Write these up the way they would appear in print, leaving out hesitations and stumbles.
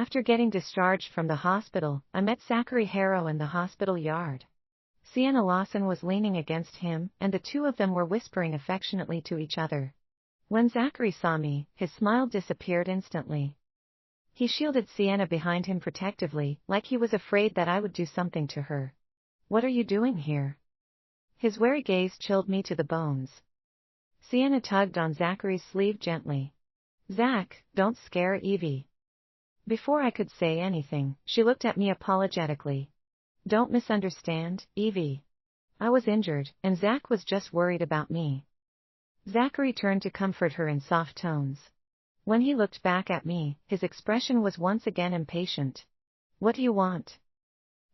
After getting discharged from the hospital, I met Zachary Harrow in the hospital yard. Sienna Lawson was leaning against him, and the two of them were whispering affectionately to each other. When Zachary saw me, his smile disappeared instantly. He shielded Sienna behind him protectively, like he was afraid that I would do something to her. "What are you doing here?" His wary gaze chilled me to the bones. Sienna tugged on Zachary's sleeve gently. "Zach, don't scare Evie." Before I could say anything, she looked at me apologetically. "Don't misunderstand, Evie. I was injured, and Zach was just worried about me." Zachary turned to comfort her in soft tones. When he looked back at me, his expression was once again impatient. "What do you want?"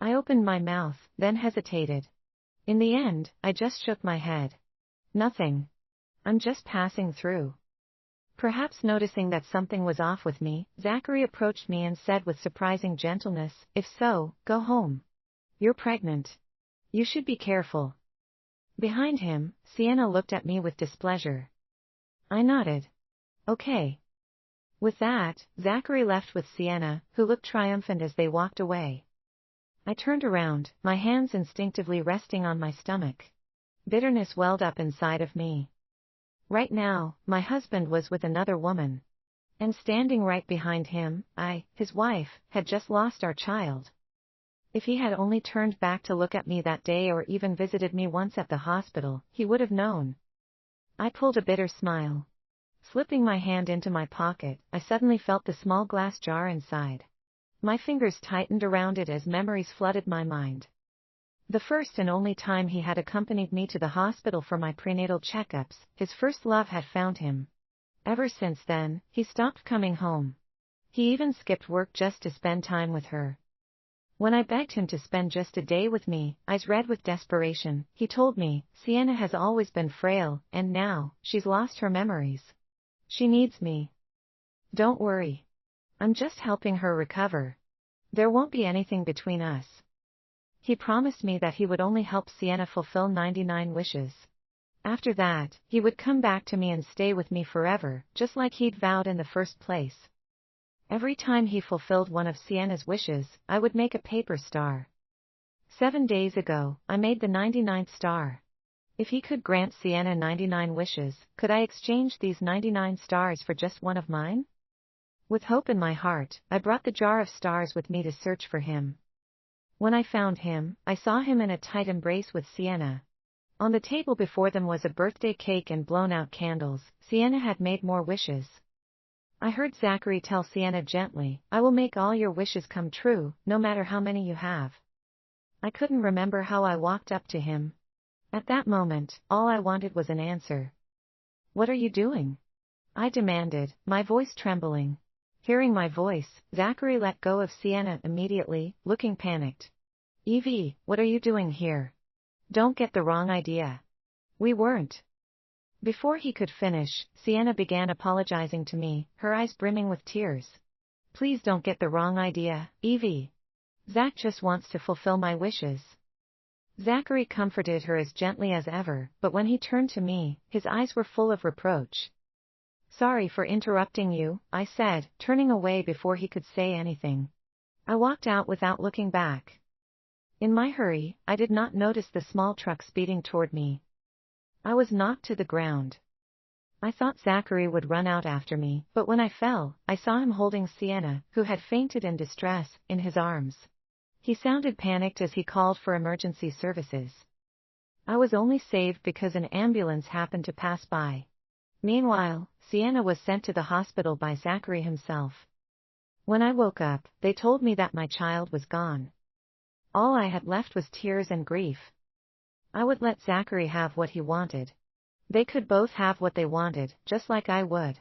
I opened my mouth, then hesitated. In the end, I just shook my head. "Nothing. I'm just passing through." Perhaps noticing that something was off with me, Zachary approached me and said with surprising gentleness, "If so, go home. You're pregnant. You should be careful." Behind him, Sienna looked at me with displeasure. I nodded. "Okay." With that, Zachary left with Sienna, who looked triumphant as they walked away. I turned around, my hands instinctively resting on my stomach. Bitterness welled up inside of me. Right now, my husband was with another woman. And standing right behind him, his wife, had just lost our child. If he had only turned back to look at me that day or even visited me once at the hospital, he would have known. I pulled a bitter smile. Slipping my hand into my pocket, I suddenly felt the small glass jar inside. My fingers tightened around it as memories flooded my mind. The first and only time he had accompanied me to the hospital for my prenatal checkups, his first love had found him. Ever since then, he stopped coming home. He even skipped work just to spend time with her. When I begged him to spend just a day with me, eyes red with desperation, he told me, "Sienna has always been frail, and now, she's lost her memories. She needs me. Don't worry. I'm just helping her recover. There won't be anything between us." He promised me that he would only help Sienna fulfill 99 wishes. After that, he would come back to me and stay with me forever, just like he'd vowed in the first place. Every time he fulfilled one of Sienna's wishes, I would make a paper star. 7 days ago, I made the 99th star. If he could grant Sienna 99 wishes, could I exchange these 99 stars for just one of mine? With hope in my heart, I brought the jar of stars with me to search for him. When I found him, I saw him in a tight embrace with Sienna. On the table before them was a birthday cake and blown-out candles. Sienna had made more wishes. I heard Zachary tell Sienna gently, "I will make all your wishes come true, no matter how many you have." I couldn't remember how I walked up to him. At that moment, all I wanted was an answer. "What are you doing?" I demanded, my voice trembling. Hearing my voice, Zachary let go of Sienna immediately, looking panicked. "Evie, what are you doing here? Don't get the wrong idea. We weren't." Before he could finish, Sienna began apologizing to me, her eyes brimming with tears. "Please don't get the wrong idea, Evie. Zach just wants to fulfill my wishes." Zachary comforted her as gently as ever, but when he turned to me, his eyes were full of reproach. "Sorry for interrupting you," I said, turning away before he could say anything. I walked out without looking back. In my hurry, I did not notice the small truck speeding toward me. I was knocked to the ground. I thought Zachary would run out after me, but when I fell, I saw him holding Sienna, who had fainted in distress, in his arms. He sounded panicked as he called for emergency services. I was only saved because an ambulance happened to pass by. Meanwhile, Sienna was sent to the hospital by Zachary himself. When I woke up, they told me that my child was gone. All I had left was tears and grief. I would let Zachary have what he wanted. They could both have what they wanted, just like I would.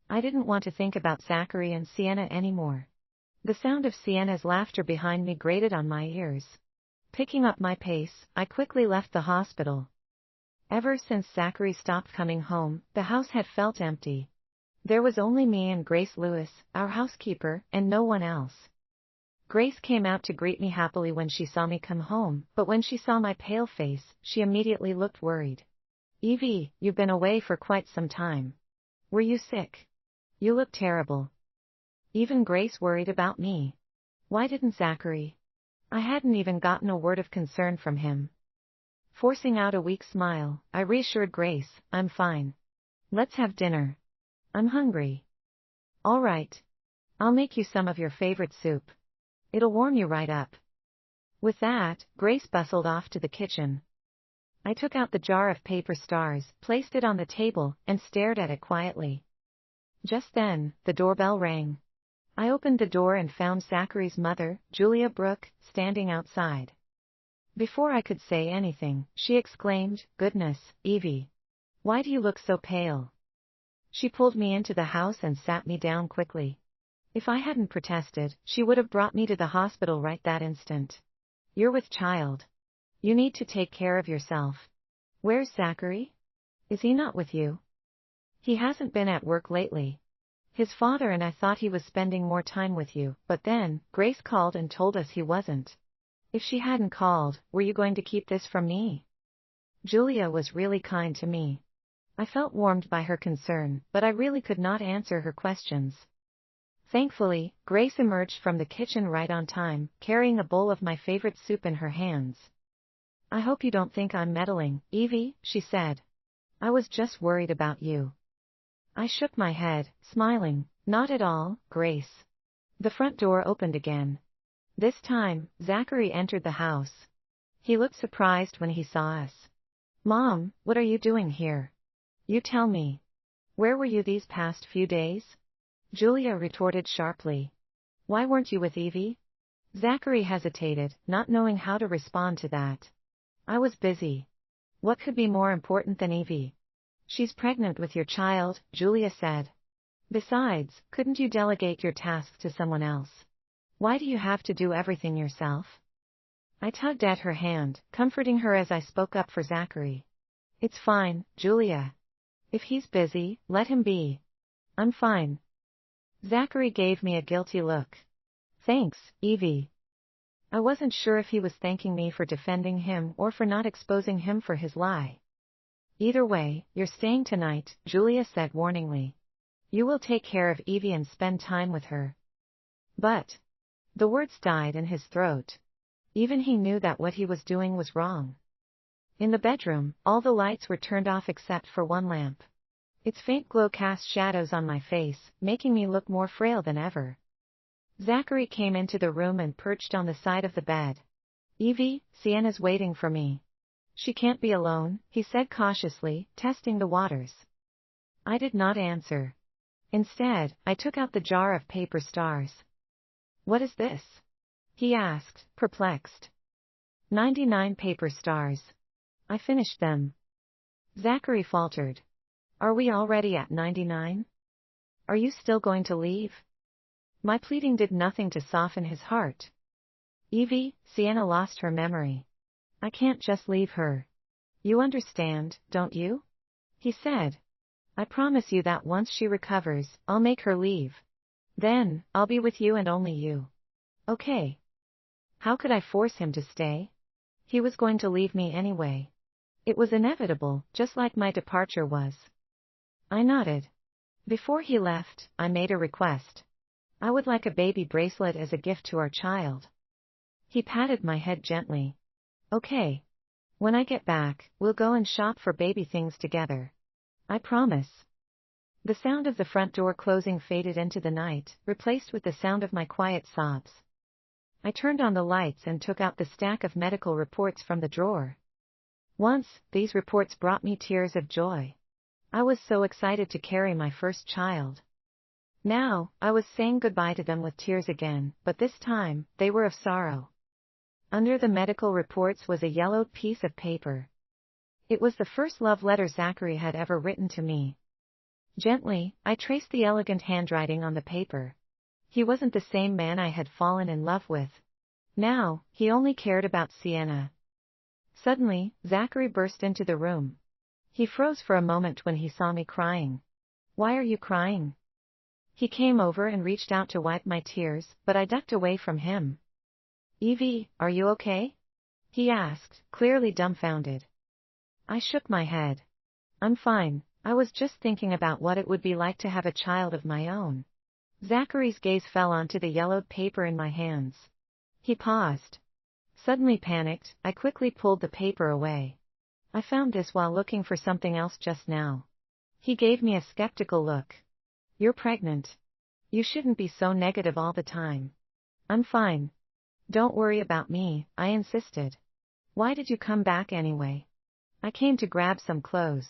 I didn't want to think about Zachary and Sienna anymore. The sound of Sienna's laughter behind me grated on my ears. Picking up my pace, I quickly left the hospital. Ever since Zachary stopped coming home, the house had felt empty. There was only me and Grace Lewis, our housekeeper, and no one else. Grace came out to greet me happily when she saw me come home, but when she saw my pale face, she immediately looked worried. "Evie, you've been away for quite some time. Were you sick? You look terrible." Even Grace worried about me. Why didn't Zachary? I hadn't even gotten a word of concern from him. Forcing out a weak smile, I reassured Grace, I'm fine. Let's have dinner. I'm hungry. All right. I'll make you some of your favorite soup. It'll warm you right up. With that, Grace bustled off to the kitchen. I took out the jar of paper stars, placed it on the table, and stared at it quietly. Just then, the doorbell rang. I opened the door and found Zachary's mother, Julia Brooke, standing outside. Before I could say anything, she exclaimed, "Goodness, Evie. Why do you look so pale?" She pulled me into the house and sat me down quickly. If I hadn't protested, she would have brought me to the hospital right that instant. You're with child. You need to take care of yourself. Where's Zachary? Is he not with you? He hasn't been at work lately. His father and I thought he was spending more time with you, but then, Grace called and told us he wasn't. If she hadn't called, were you going to keep this from me? Julia was really kind to me. I felt warmed by her concern, but I really could not answer her questions. Thankfully, Grace emerged from the kitchen right on time, carrying a bowl of my favorite soup in her hands. I hope you don't think I'm meddling, Evie, she said. I was just worried about you. I shook my head, smiling. Not at all, Grace. The front door opened again. This time, Zachary entered the house. He looked surprised when he saw us. Mom, what are you doing here? You tell me. Where were you these past few days? Julia retorted sharply. Why weren't you with Evie? Zachary hesitated, not knowing how to respond to that. I was busy. What could be more important than Evie? She's pregnant with your child, Julia said. Besides, couldn't you delegate your tasks to someone else? Why do you have to do everything yourself? I tugged at her hand, comforting her as I spoke up for Zachary. It's fine, Julia. If he's busy, let him be. I'm fine. Zachary gave me a guilty look. Thanks, Evie. I wasn't sure if he was thanking me for defending him or for not exposing him for his lie. Either way, you're staying tonight, Julia said warningly. You will take care of Evie and spend time with her. But the words died in his throat. Even he knew that what he was doing was wrong. In the bedroom, all the lights were turned off except for one lamp. Its faint glow cast shadows on my face, making me look more frail than ever. Zachary came into the room and perched on the side of the bed. Evie, Sienna's waiting for me. She can't be alone, he said cautiously, testing the waters. I did not answer. Instead, I took out the jar of paper stars. What is this? He asked, perplexed. 99 paper stars. I finished them. Zachary faltered. Are we already at 99? Are you still going to leave? My pleading did nothing to soften his heart. Evie, Sienna lost her memory. I can't just leave her. You understand, don't you? He said. I promise you that once she recovers, I'll make her leave. Then, I'll be with you and only you. Okay. How could I force him to stay? He was going to leave me anyway. It was inevitable, just like my departure was. I nodded. Before he left, I made a request. I would like a baby bracelet as a gift to our child. He patted my head gently. Okay. When I get back, we'll go and shop for baby things together. I promise. The sound of the front door closing faded into the night, replaced with the sound of my quiet sobs. I turned on the lights and took out the stack of medical reports from the drawer. Once, these reports brought me tears of joy. I was so excited to carry my first child. Now, I was saying goodbye to them with tears again, but this time, they were of sorrow. Under the medical reports was a yellowed piece of paper. It was the first love letter Zachary had ever written to me. Gently, I traced the elegant handwriting on the paper. He wasn't the same man I had fallen in love with. Now, he only cared about Sienna. Suddenly, Zachary burst into the room. He froze for a moment when he saw me crying. Why are you crying? He came over and reached out to wipe my tears, but I ducked away from him. Evie, are you okay? He asked, clearly dumbfounded. I shook my head. I'm fine, I was just thinking about what it would be like to have a child of my own. Zachary's gaze fell onto the yellowed paper in my hands. He paused. Suddenly panicked, I quickly pulled the paper away. I found this while looking for something else just now. He gave me a skeptical look. You're pregnant. You shouldn't be so negative all the time. I'm fine. Don't worry about me, I insisted. Why did you come back anyway? I came to grab some clothes.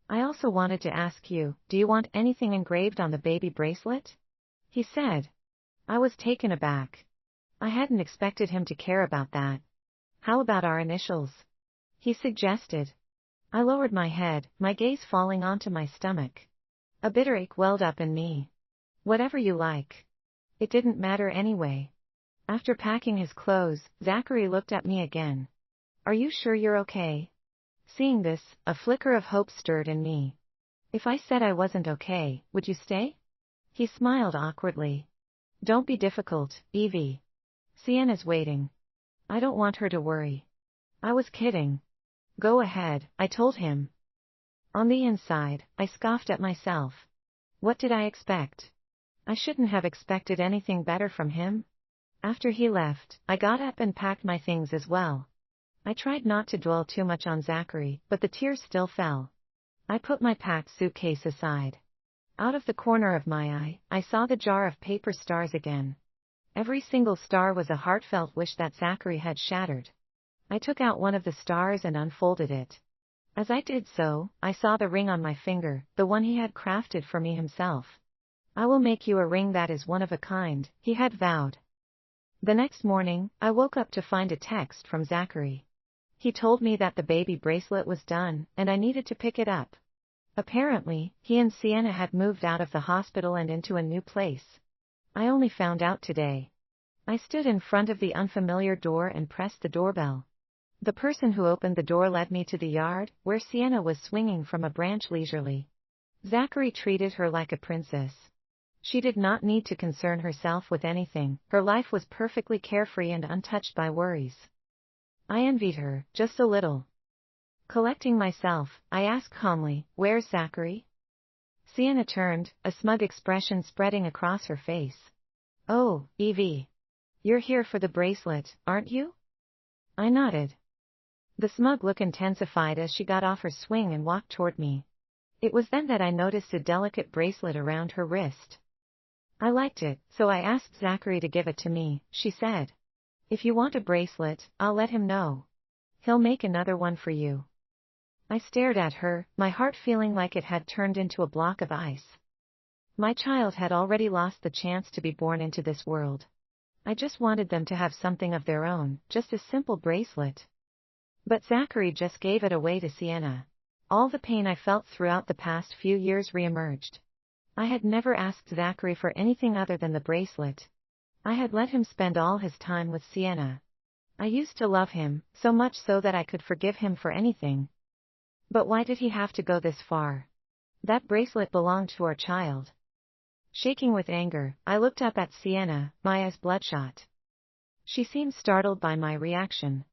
I also wanted to ask you, do you want anything engraved on the baby bracelet? He said. I was taken aback. I hadn't expected him to care about that. How about our initials? He suggested. I lowered my head, my gaze falling onto my stomach. A bitter ache welled up in me. Whatever you like. It didn't matter anyway. After packing his clothes, Zachary looked at me again. Are you sure you're okay? Seeing this, a flicker of hope stirred in me. If I said I wasn't okay, would you stay? He smiled awkwardly. Don't be difficult, Evie. Sienna's waiting. I don't want her to worry. I was kidding. Go ahead, I told him. On the inside, I scoffed at myself. What did I expect? I shouldn't have expected anything better from him. After he left, I got up and packed my things as well. I tried not to dwell too much on Zachary, but the tears still fell. I put my packed suitcase aside. Out of the corner of my eye, I saw the jar of paper stars again. Every single star was a heartfelt wish that Zachary had shattered. I took out one of the stars and unfolded it. As I did so, I saw the ring on my finger, the one he had crafted for me himself. I will make you a ring that is one of a kind, he had vowed. The next morning, I woke up to find a text from Zachary. He told me that the baby bracelet was done, and I needed to pick it up. Apparently, he and Sienna had moved out of the hospital and into a new place. I only found out today. I stood in front of the unfamiliar door and pressed the doorbell. The person who opened the door led me to the yard, where Sienna was swinging from a branch leisurely. Zachary treated her like a princess. She did not need to concern herself with anything, her life was perfectly carefree and untouched by worries. I envied her, just a little. Collecting myself, I asked calmly, "Where's Zachary?" Sienna turned, a smug expression spreading across her face. "Oh, Evie. You're here for the bracelet, aren't you?" I nodded. The smug look intensified as she got off her swing and walked toward me. It was then that I noticed a delicate bracelet around her wrist. I liked it, so I asked Zachary to give it to me, she said. If you want a bracelet, I'll let him know. He'll make another one for you. I stared at her, my heart feeling like it had turned into a block of ice. My child had already lost the chance to be born into this world. I just wanted them to have something of their own, just a simple bracelet. But Zachary just gave it away to Sienna. All the pain I felt throughout the past few years reemerged. I had never asked Zachary for anything other than the bracelet. I had let him spend all his time with Sienna. I used to love him, so much so that I could forgive him for anything. But why did he have to go this far? That bracelet belonged to our child. Shaking with anger, I looked up at Sienna, my eyes bloodshot. She seemed startled by my reaction.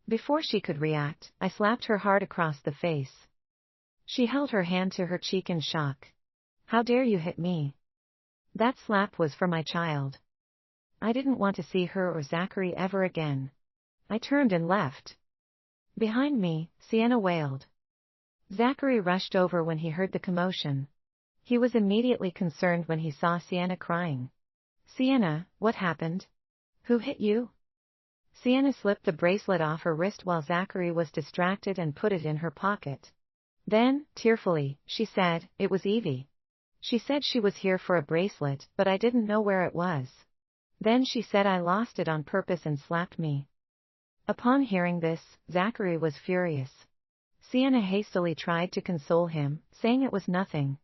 Before she could react, I slapped her hard across the face. She held her hand to her cheek in shock. How dare you hit me? That slap was for my child. I didn't want to see her or Zachary ever again. I turned and left. Behind me, Sienna wailed. Zachary rushed over when he heard the commotion. He was immediately concerned when he saw Sienna crying. Sienna, what happened? Who hit you? Sienna slipped the bracelet off her wrist while Zachary was distracted and put it in her pocket. Then, tearfully, she said, "It was Evie. She said she was here for a bracelet, but I didn't know where it was. Then she said I lost it on purpose and slapped me." Upon hearing this, Zachary was furious. Sienna hastily tried to console him, saying it was nothing.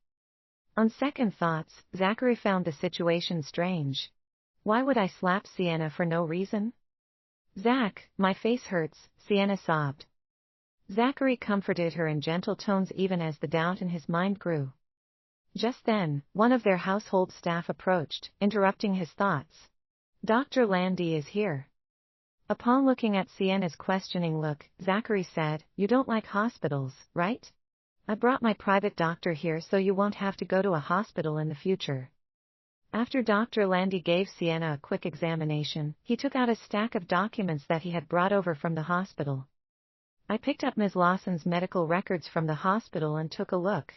On second thoughts, Zachary found the situation strange. Why would I slap Sienna for no reason? "Zach, my face hurts," Sienna sobbed. Zachary comforted her in gentle tones even as the doubt in his mind grew. Just then, one of their household staff approached, interrupting his thoughts. "Dr. Landy is here." Upon looking at Sienna's questioning look, Zachary said, "You don't like hospitals, right? I brought my private doctor here so you won't have to go to a hospital in the future." After Dr. Landy gave Sienna a quick examination, he took out a stack of documents that he had brought over from the hospital. I picked up Ms. Lawson's medical records from the hospital and took a look.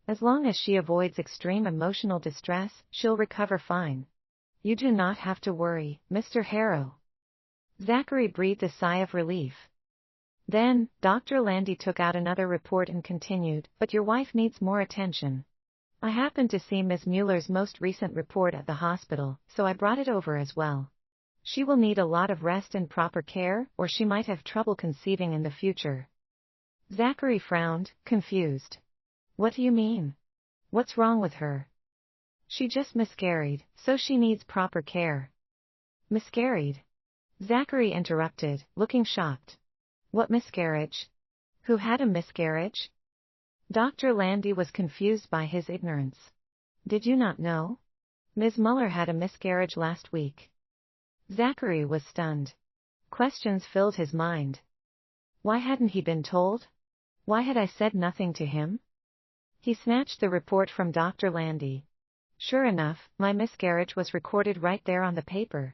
As long as she avoids extreme emotional distress, she'll recover fine. You do not have to worry, Mr. Harrow. Zachary breathed a sigh of relief. Then, Dr. Landy took out another report and continued, but your wife needs more attention. I happened to see Ms. Mueller's most recent report at the hospital, so I brought it over as well. She will need a lot of rest and proper care, or she might have trouble conceiving in the future. Zachary frowned, confused. What do you mean? What's wrong with her? She just miscarried, so she needs proper care. Miscarried? Zachary interrupted, looking shocked. What miscarriage? Who had a miscarriage? Dr. Landy was confused by his ignorance. Did you not know? Ms. Mueller had a miscarriage last week. Zachary was stunned. Questions filled his mind. Why hadn't he been told? Why had I said nothing to him? He snatched the report from Dr. Landy. Sure enough, my miscarriage was recorded right there on the paper.